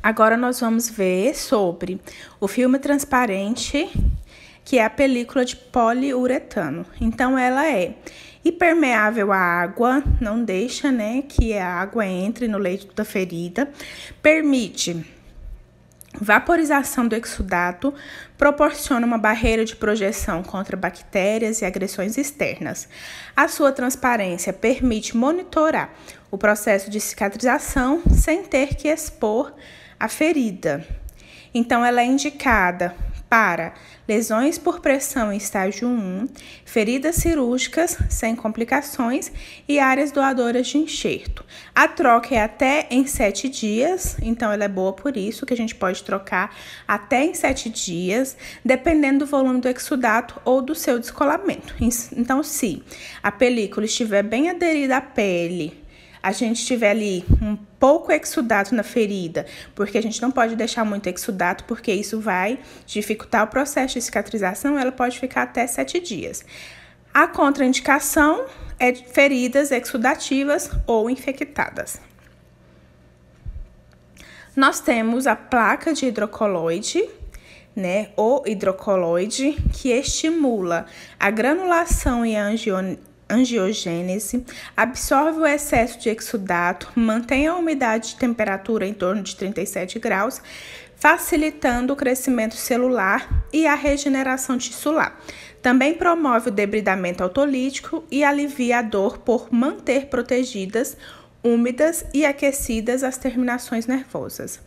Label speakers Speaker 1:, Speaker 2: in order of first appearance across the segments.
Speaker 1: Agora nós vamos ver sobre o filme transparente, que é a película de poliuretano. Então, ela é impermeável à água, não deixa, que a água entre no leito da ferida, permite vaporização do exudato, proporciona uma barreira de projeção contra bactérias e agressões externas. A sua transparência permite monitorar o processo de cicatrização sem ter que expor a ferida. Então, ela é indicada para lesões por pressão em estágio 1, feridas cirúrgicas sem complicações e áreas doadoras de enxerto. A troca é até em 7 dias, então ela é boa por isso, que a gente pode trocar até em 7 dias, dependendo do volume do exudato ou do seu descolamento. Então, se a película estiver bem aderida à pele, a gente tiver ali um pouco exudato na ferida, porque a gente não pode deixar muito exudato, porque isso vai dificultar o processo de cicatrização, ela pode ficar até 7 dias. A contraindicação é feridas exudativas ou infectadas. Nós temos a placa de hidrocoloide, o hidrocoloide, que estimula a granulação e a angiogênese, absorve o excesso de exudato, mantém a umidade de temperatura em torno de 37 graus, facilitando o crescimento celular e a regeneração tissular. Também promove o debridamento autolítico e alivia a dor por manter protegidas, úmidas e aquecidas as terminações nervosas.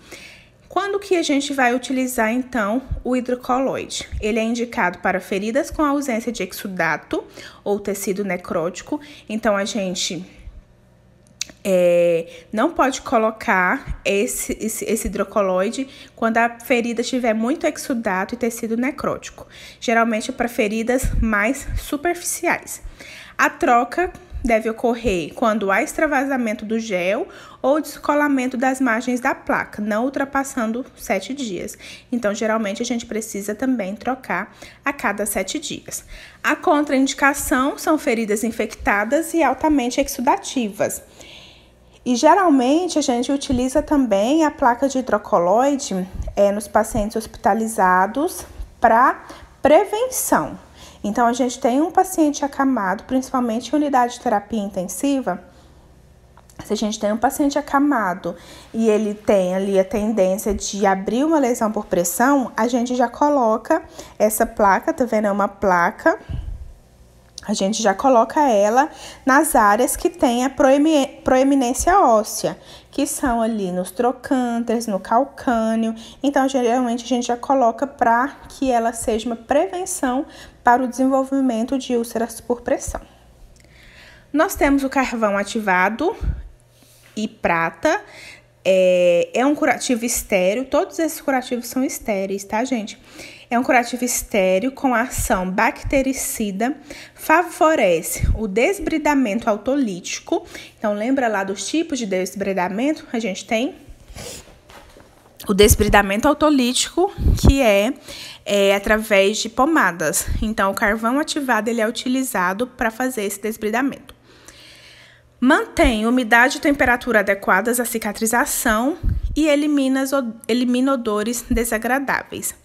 Speaker 1: Quando que a gente vai utilizar, então, o hidrocoloide? Ele é indicado para feridas com ausência de exudato ou tecido necrótico. Então, a gente não pode colocar esse hidrocoloide quando a ferida tiver muito exudato e tecido necrótico. Geralmente é para feridas mais superficiais. A troca deve ocorrer quando há extravasamento do gel ou descolamento das margens da placa, não ultrapassando 7 dias. Então, geralmente, a gente precisa também trocar a cada 7 dias. A contraindicação são feridas infectadas e altamente exudativas. E, geralmente, a gente utiliza também a placa de hidrocoloide nos pacientes hospitalizados para prevenção. Então, a gente tem um paciente acamado, principalmente em unidade de terapia intensiva. Se a gente tem um paciente acamado e ele tem ali a tendência de abrir uma lesão por pressão, a gente já coloca essa placa, tá vendo? É uma placa. A gente já coloca ela nas áreas que tem a proeminência óssea, que são ali nos trocânteres, no calcâneo. Então, geralmente, a gente já coloca para que ela seja uma prevenção para o desenvolvimento de úlceras por pressão. Nós temos o carvão ativado e prata. É um curativo estéreo. Todos esses curativos são estéreis, tá, gente? É um curativo estéreo com ação bactericida, favorece o desbridamento autolítico. Então, lembra lá dos tipos de desbridamento? A gente tem o desbridamento autolítico, que é através de pomadas. Então, o carvão ativado ele é utilizado para fazer esse desbridamento. Mantém umidade e temperatura adequadas à cicatrização e elimina odores desagradáveis.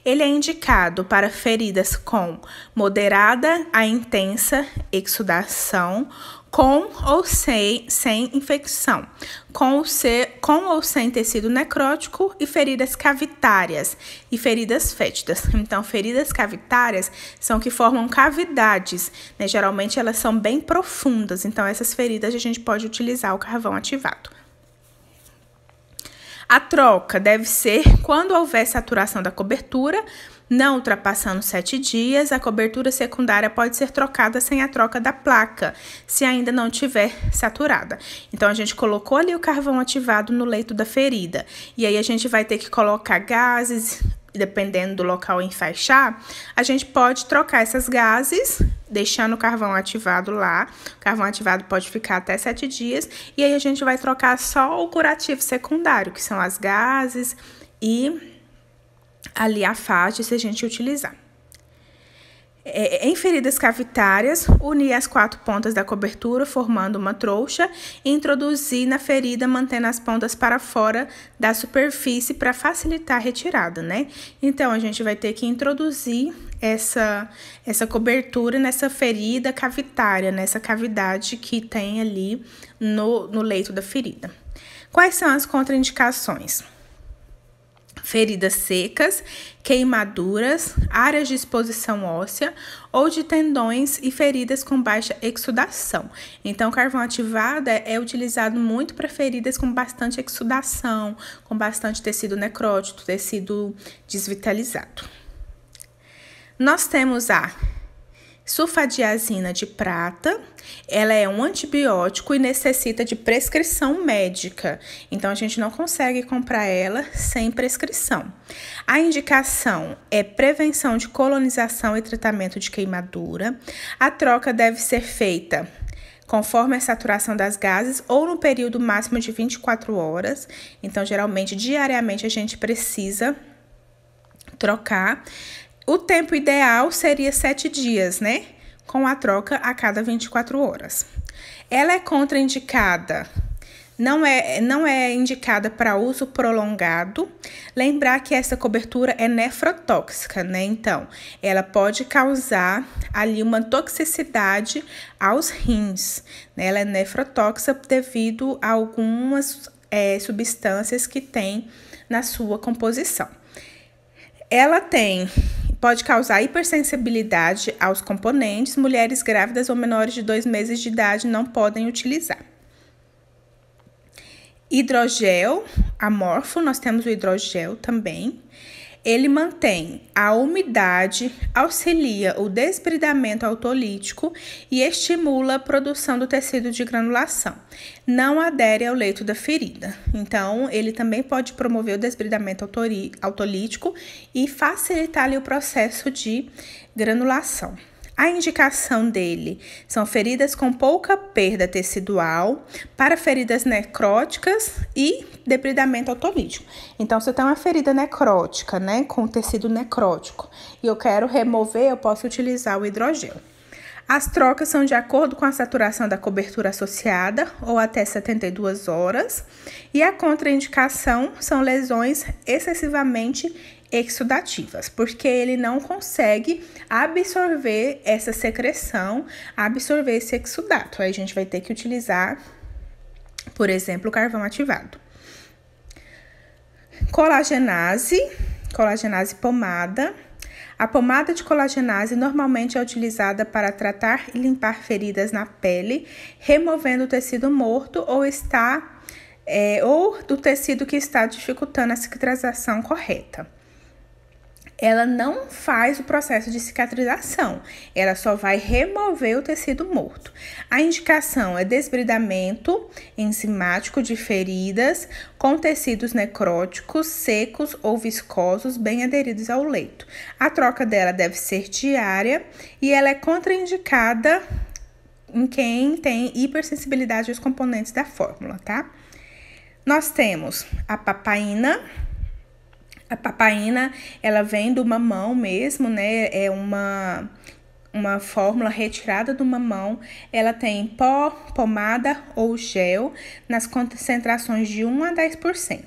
Speaker 1: Ele é indicado para feridas com moderada a intensa exudação, com ou sem infecção, com ou sem tecido necrótico e feridas cavitárias e feridas fétidas. Então, feridas cavitárias são que formam cavidades, Geralmente, elas são bem profundas. Então, essas feridas a gente pode utilizar o carvão ativado. A troca deve ser quando houver saturação da cobertura, não ultrapassando 7 dias. A cobertura secundária pode ser trocada sem a troca da placa, se ainda não estiver saturada. Então, a gente colocou ali o carvão ativado no leito da ferida. E aí, a gente vai ter que colocar gases, dependendo do local enfaixar, a gente pode trocar essas gases, deixando o carvão ativado lá. O carvão ativado pode ficar até 7 dias. E aí, a gente vai trocar só o curativo secundário, que são as gases e ali a faixa, se a gente utilizar. Em feridas cavitárias, unir as 4 pontas da cobertura formando uma trouxa e introduzir na ferida mantendo as pontas para fora da superfície para facilitar a retirada, né? Então, a gente vai ter que introduzir essa cobertura nessa ferida cavitária, nessa cavidade que tem ali no leito da ferida. Quais são as contraindicações? Feridas secas, queimaduras, áreas de exposição óssea ou de tendões e feridas com baixa exudação. Então, o carvão ativado é utilizado muito para feridas com bastante exudação, com bastante tecido necrótico, tecido desvitalizado. Nós temos a sulfadiazina de prata. Ela é um antibiótico e necessita de prescrição médica. Então, a gente não consegue comprar ela sem prescrição. A indicação é prevenção de colonização e tratamento de queimadura. A troca deve ser feita conforme a saturação das gases ou no período máximo de 24 horas. Então, geralmente, diariamente, a gente precisa trocar. O tempo ideal seria 7 dias, né? Com a troca a cada 24 horas. Ela é contraindicada, não é indicada para uso prolongado. Lembrar que essa cobertura é nefrotóxica, né? Então, ela pode causar ali uma toxicidade aos rins, né? Ela é nefrotóxica devido a algumas substâncias que tem na sua composição. Ela pode causar hipersensibilidade aos componentes. Mulheres grávidas ou menores de 2 meses de idade não podem utilizar. Hidrogel amorfo, nós temos o hidrogel também. Ele mantém a umidade, auxilia o desbridamento autolítico e estimula a produção do tecido de granulação. Não adere ao leito da ferida. Então, ele também pode promover o desbridamento autolítico e facilitar ali o processo de granulação. A indicação dele são feridas com pouca perda tecidual, para feridas necróticas e debridamento autolítico. Então, se eu tenho uma ferida necrótica, né, com tecido necrótico, e eu quero remover, eu posso utilizar o hidrogel. As trocas são de acordo com a saturação da cobertura associada, ou até 72 horas, e a contraindicação são lesões excessivamente exudativas, porque ele não consegue absorver essa secreção, absorver esse exudato. Aí a gente vai ter que utilizar, por exemplo, o carvão ativado. Colagenase pomada. A pomada de colagenase normalmente é utilizada para tratar e limpar feridas na pele, removendo o tecido morto ou do tecido que está dificultando a cicatrização correta. Ela não faz o processo de cicatrização, ela só vai remover o tecido morto. A indicação é desbridamento enzimático de feridas com tecidos necróticos, secos ou viscosos, bem aderidos ao leito. A troca dela deve ser diária e ela é contraindicada em quem tem hipersensibilidade aos componentes da fórmula, tá? Nós temos a papaína. A papaína, ela vem do mamão mesmo, né? É uma fórmula retirada do mamão. Ela tem pó, pomada ou gel nas concentrações de 1 a 10%.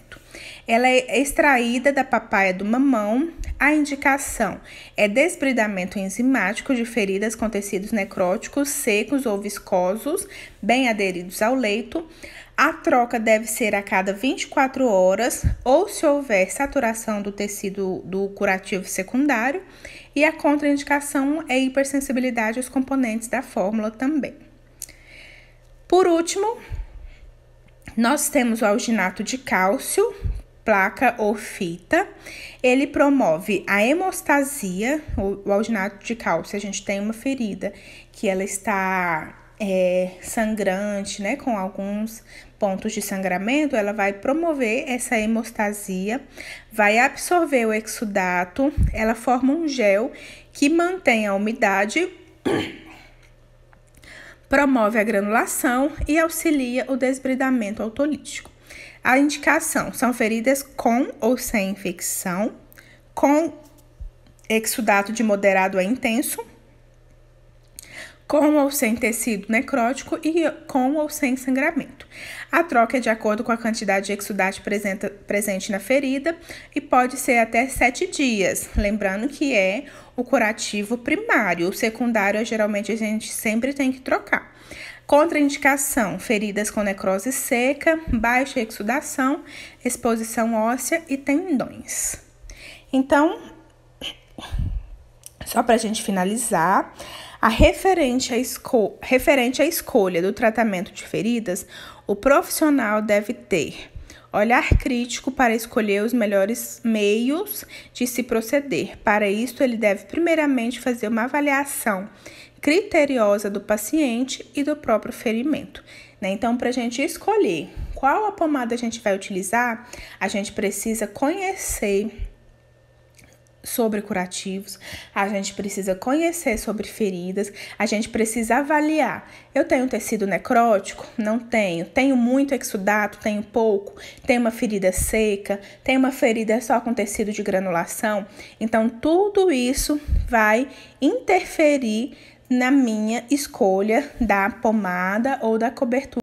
Speaker 1: Ela é extraída da papaya do mamão. A indicação é desbridamento enzimático de feridas com tecidos necróticos, secos ou viscosos, bem aderidos ao leito. A troca deve ser a cada 24 horas ou se houver saturação do tecido do curativo secundário. E a contraindicação é hipersensibilidade aos componentes da fórmula também. Por último, nós temos o alginato de cálcio, placa ou fita. Ele promove a hemostasia. O alginato de cálcio, a gente tem uma ferida que ela está sangrante, né, com alguns pontos de sangramento, ela vai promover essa hemostasia, vai absorver o exudato, ela forma um gel que mantém a umidade, promove a granulação e auxilia o desbridamento autolítico. A indicação são feridas com ou sem infecção, com exudato de moderado a intenso, com ou sem tecido necrótico e com ou sem sangramento. A troca é de acordo com a quantidade de exudato presente na ferida e pode ser até 7 dias, lembrando que é o curativo primário. O secundário, geralmente, a gente sempre tem que trocar. Contraindicação: feridas com necrose seca, baixa exudação, exposição óssea e tendões. Então, só para a gente finalizar, referente à escolha do tratamento de feridas, o profissional deve ter olhar crítico para escolher os melhores meios de se proceder. Para isso, ele deve primeiramente fazer uma avaliação criteriosa do paciente e do próprio ferimento, né? Então, para a gente escolher qual a pomada a gente vai utilizar, a gente precisa conhecer sobre curativos, a gente precisa conhecer sobre feridas, a gente precisa avaliar. Eu tenho tecido necrótico? Não tenho. Tenho muito exudato? Tenho pouco? Tenho uma ferida seca? Tenho uma ferida só com tecido de granulação? Então, tudo isso vai interferir na minha escolha da pomada ou da cobertura